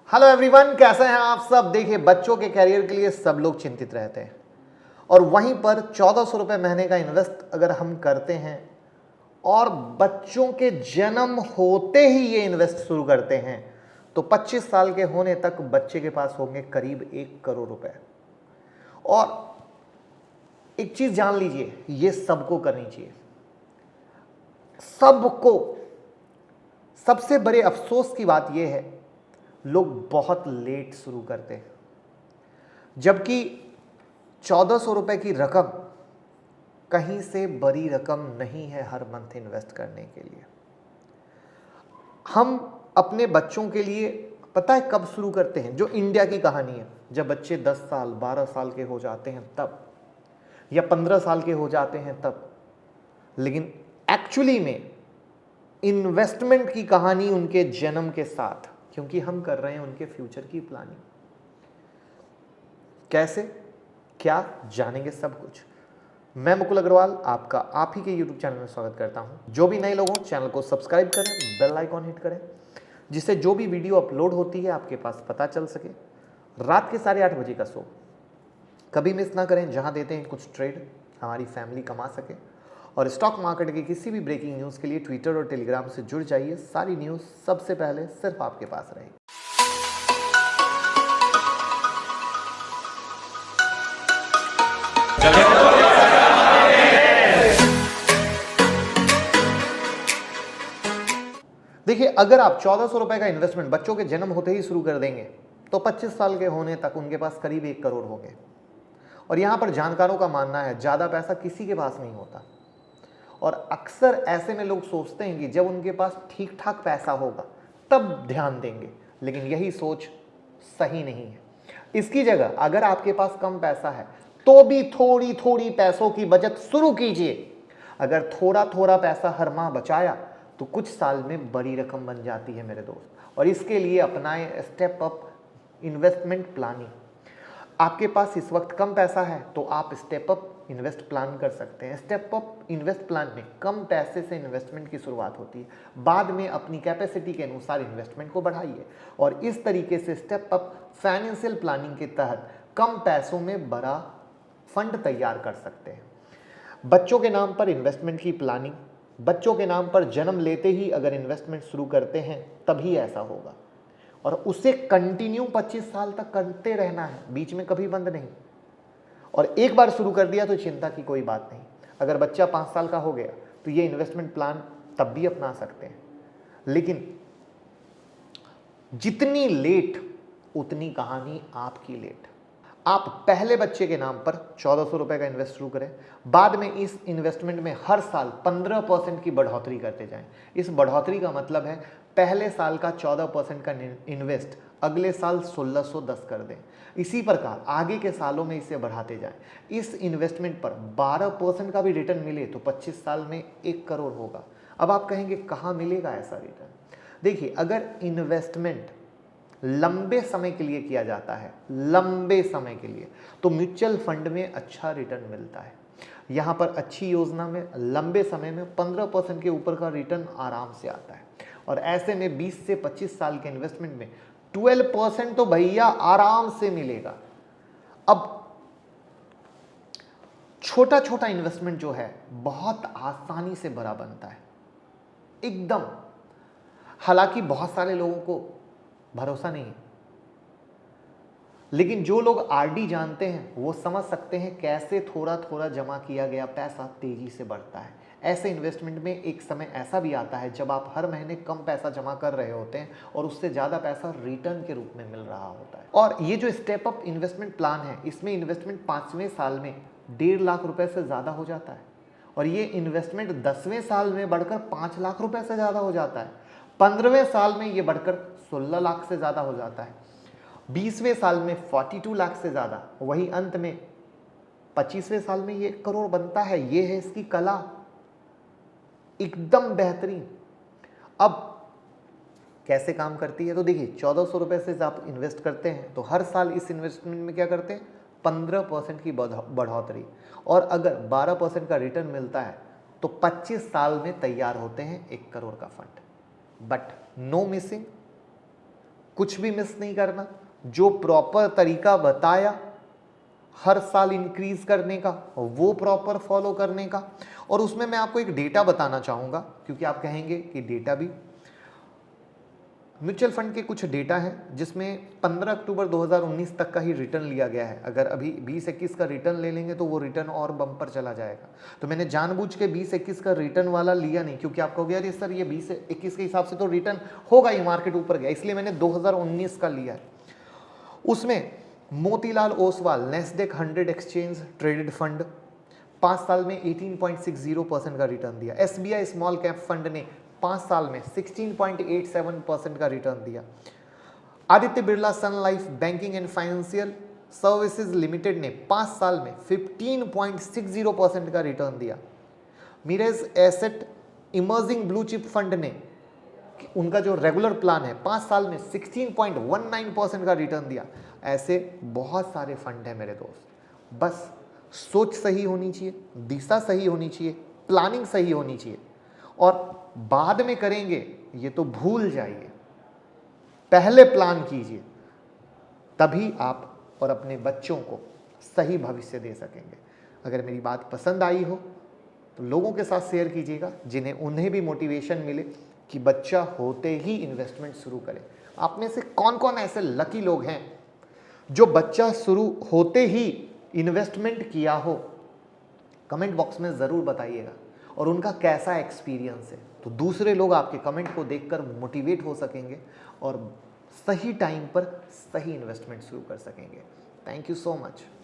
Hello everyone, कैसे हैं आप सब। देखिए, बच्चों के कैरियर के लिए सब लोग चिंतित रहते हैं और वहीं पर 1400 रुपये महीने का इन्वेस्ट अगर हम करते हैं और बच्चों के जन्म होते ही ये इन्वेस्ट शुरू करते हैं तो 25 साल के होने तक बच्चे के पास होंगे करीब 1 करोड़ रुपए। और एक चीज जान लीजिए, ये सबको करनी चाहिए, सबको। सबसे बड़े अफसोस की बात यह है, लोग बहुत लेट शुरू करते हैं, जबकि 1400 रुपए की रकम कहीं से बड़ी रकम नहीं है हर मंथ इन्वेस्ट करने के लिए। हम अपने बच्चों के लिए पता है कब शुरू करते हैं? जो इंडिया की कहानी है, जब बच्चे 10 साल 12 साल के हो जाते हैं तब, या 15 साल के हो जाते हैं तब। लेकिन एक्चुअली में इन्वेस्टमेंट की कहानी उनके जन्म के साथ, क्योंकि हम कर रहे हैं उनके फ्यूचर की प्लानिंग। कैसे, क्या, जानेंगे सब कुछ। मैं मुकुल अग्रवाल आपका आप ही के YouTube चैनल में स्वागत करता हूं। जो भी नए लोग हों, चैनल को सब्सक्राइब करें, बेल आइकॉन हिट करें, जिससे जो भी वीडियो अपलोड होती है आपके पास पता चल सके। रात के 8:30 बजे का शो कभी मिस ना करें, जहां देते हैं कुछ ट्रेड, हमारी फैमिली कमा सके। और स्टॉक मार्केट की किसी भी ब्रेकिंग न्यूज़ के लिए ट्विटर और टेलीग्राम से जुड़ जाइए। सारी न्यूज़ सबसे पहले सिर्फ आपके पास रहेगी। देखिए, अगर आप 1400 रुपए का इन्वेस्टमेंट बच्चों के जन्म होते ही शुरू कर देंगे तो 25 साल के होने तक उनके पास करीब 1 करोड़ होंगे। और यहां पर जानकारों का मानना है ज्यादा पैसा किसी के पास नहीं होता। और अक्सर ऐसे में लोग सोचते हैं कि जब उनके पास ठीक ठाक पैसा होगा तब ध्यान देंगे, लेकिन यही सोच सही नहीं है। इसकी जगह अगर आपके पास कम पैसा है तो भी थोड़ी थोड़ी पैसों की बचत शुरू कीजिए। अगर थोड़ा थोड़ा पैसा हर माह बचाया तो कुछ साल में बड़ी रकम बन जाती है मेरे दोस्त। और इसके लिए अपनाएं स्टेप अप इन्वेस्टमेंट प्लानिंग। आपके पास इस वक्त कम पैसा है तो आप स्टेप अप इन्वेस्ट प्लान कर सकते हैं। स्टेप अप इन्वेस्ट प्लान में कम पैसे से इन्वेस्टमेंट की शुरुआत होती है, बाद में अपनी कैपेसिटी के अनुसार इन्वेस्टमेंट को बढ़ाइए। और इस तरीके से स्टेप अप फाइनेंशियल प्लानिंग के तहत कम पैसों में बड़ा फंड तैयार कर सकते हैं। बच्चों के नाम पर इन्वेस्टमेंट की प्लानिंग, बच्चों के नाम पर जन्म लेते ही अगर इन्वेस्टमेंट शुरू करते हैं तभी ऐसा होगा। और उसे कंटिन्यू 25 साल तक करते रहना है, बीच में कभी बंद नहीं। और एक बार शुरू कर दिया तो चिंता की कोई बात नहीं। अगर बच्चा 5 साल का हो गया तो ये इन्वेस्टमेंट प्लान तब भी अपना सकते हैं। लेकिन जितनी लेट उतनी कहानी आपकी लेट। आप पहले बच्चे के नाम पर 1400 रुपए का इन्वेस्ट शुरू करें, बाद में इस इन्वेस्टमेंट में हर साल 15% की बढ़ोतरी करते जाएं। इस बढ़ोतरी का मतलब है पहले साल का 14% का इन्वेस्ट अगले साल 1610 कर दें। इसी प्रकार आगे के सालों में इसे बढ़ाते जाएं। इस इन्वेस्टमेंट पर 12% का भी रिटर्न मिले तो 25 साल में 1 करोड़ होगा। अब आप कहेंगे कहाँ मिलेगा ऐसा रिटर्न? देखिए, अगर इन्वेस्टमेंट लंबे समय के लिए किया जाता है, लंबे समय के लिए, तो म्यूचुअल फंड में अच्छा रिटर्न मिलता है। यहाँ पर अच्छी योजना में लंबे समय में 15% के ऊपर का रिटर्न आराम से आता है। और ऐसे में 20 से 25 साल के इन्वेस्टमेंट में 12% तो भैया आराम से मिलेगा। अब छोटा छोटा इन्वेस्टमेंट जो है बहुत आसानी से बड़ा बनता है, एकदम। हालांकि बहुत सारे लोगों को भरोसा नहीं है, लेकिन जो लोग आरडी जानते हैं वो समझ सकते हैं कैसे थोड़ा थोड़ा जमा किया गया पैसा तेजी से बढ़ता है। ऐसे इन्वेस्टमेंट में एक समय ऐसा भी आता है जब आप हर महीने कम पैसा जमा कर रहे होते हैं और उससे ज़्यादा पैसा रिटर्न के रूप में मिल रहा होता है। और ये जो स्टेप अप इन्वेस्टमेंट प्लान है, इसमें इन्वेस्टमेंट 5वें साल में 1.5 लाख रुपए से ज़्यादा हो जाता है। और ये इन्वेस्टमेंट 10वें साल में बढ़कर 5 लाख रुपए से ज़्यादा हो जाता है। 15वें साल में ये बढ़कर 16 लाख से ज़्यादा हो जाता है। 20वें साल में 42 लाख से ज़्यादा, वही अंत में 25वें साल में ये 1 करोड़ बनता है। ये है इसकी कला, एकदम बेहतरीन। अब कैसे काम करती है? तो देखिए, 1400 रुपए से आप इन्वेस्ट करते हैं तो हर साल इस इन्वेस्टमेंट में क्या करते हैं? 15% की बढ़ोतरी। और अगर 12% का रिटर्न मिलता है तो 25 साल में तैयार होते हैं 1 करोड़ का फंड। बट नो मिसिंग, कुछ भी मिस नहीं करना, जो प्रॉपर तरीका बताया हर साल इंक्रीज करने का वो प्रॉपर फॉलो करने का। और उसमें मैं आपको एक डेटा बताना चाहूँगा, क्योंकि आप कहेंगे कि डेटा भी, म्यूचुअल फंड के कुछ डेटा हैं जिसमें 15 अक्टूबर 2019 तक का ही रिटर्न लिया गया है। अगर अभी 20-21 का रिटर्न ले लेंगे तो वो रिटर्न और बम्पर चला जाएगा। तो मैंने जानबूझ के 20-21 का रिटर्न वाला लिया नहीं, क्योंकि आप कहोगे यार सर ये 20-21 के हिसाब से तो रिटर्न होगा ही, मार्केट ऊपर गया, इसलिए मैंने 2019 का लिया है। उसमें Motilal Oswal Nasdaq 100 exchange traded fund 5 साल में 18.60% का रिटर्न दिया। SBI स्मॉल कैप फंड ने 5 साल में 16.87% का रिटर्न दिया। Aditya Birla Sun Life banking and financial services limited ने 5 साल में 15.60% का रिटर्न दिया। Mirae asset emerging blue chip fund ने, उनका जो रेगुलर प्लान है, 5 साल में 16.19% का रिटर्न दिया। ऐसे बहुत सारे फंड हैं मेरे दोस्त, बस सोच सही होनी चाहिए, दिशा सही होनी चाहिए, प्लानिंग सही होनी चाहिए, और बाद में करेंगे ये तो भूल जाइए, पहले प्लान कीजिए, तभी आप और अपने बच्चों को सही भविष्य दे सकेंगे। अगर मेरी बात पसंद आई हो तो लोगों के साथ शेयर कीजिएगा, जिन्हें उन्हें भी मोटिवेशन मिले कि बच्चा होते ही इन्वेस्टमेंट शुरू करें। आप में से कौन कौन ऐसे लकी लोग हैं जो बच्चा शुरू होते ही इन्वेस्टमेंट किया हो, कमेंट बॉक्स में ज़रूर बताइएगा, और उनका कैसा एक्सपीरियंस है, तो दूसरे लोग आपके कमेंट को देखकर मोटिवेट हो सकेंगे और सही टाइम पर सही इन्वेस्टमेंट शुरू कर सकेंगे। Thank you so much.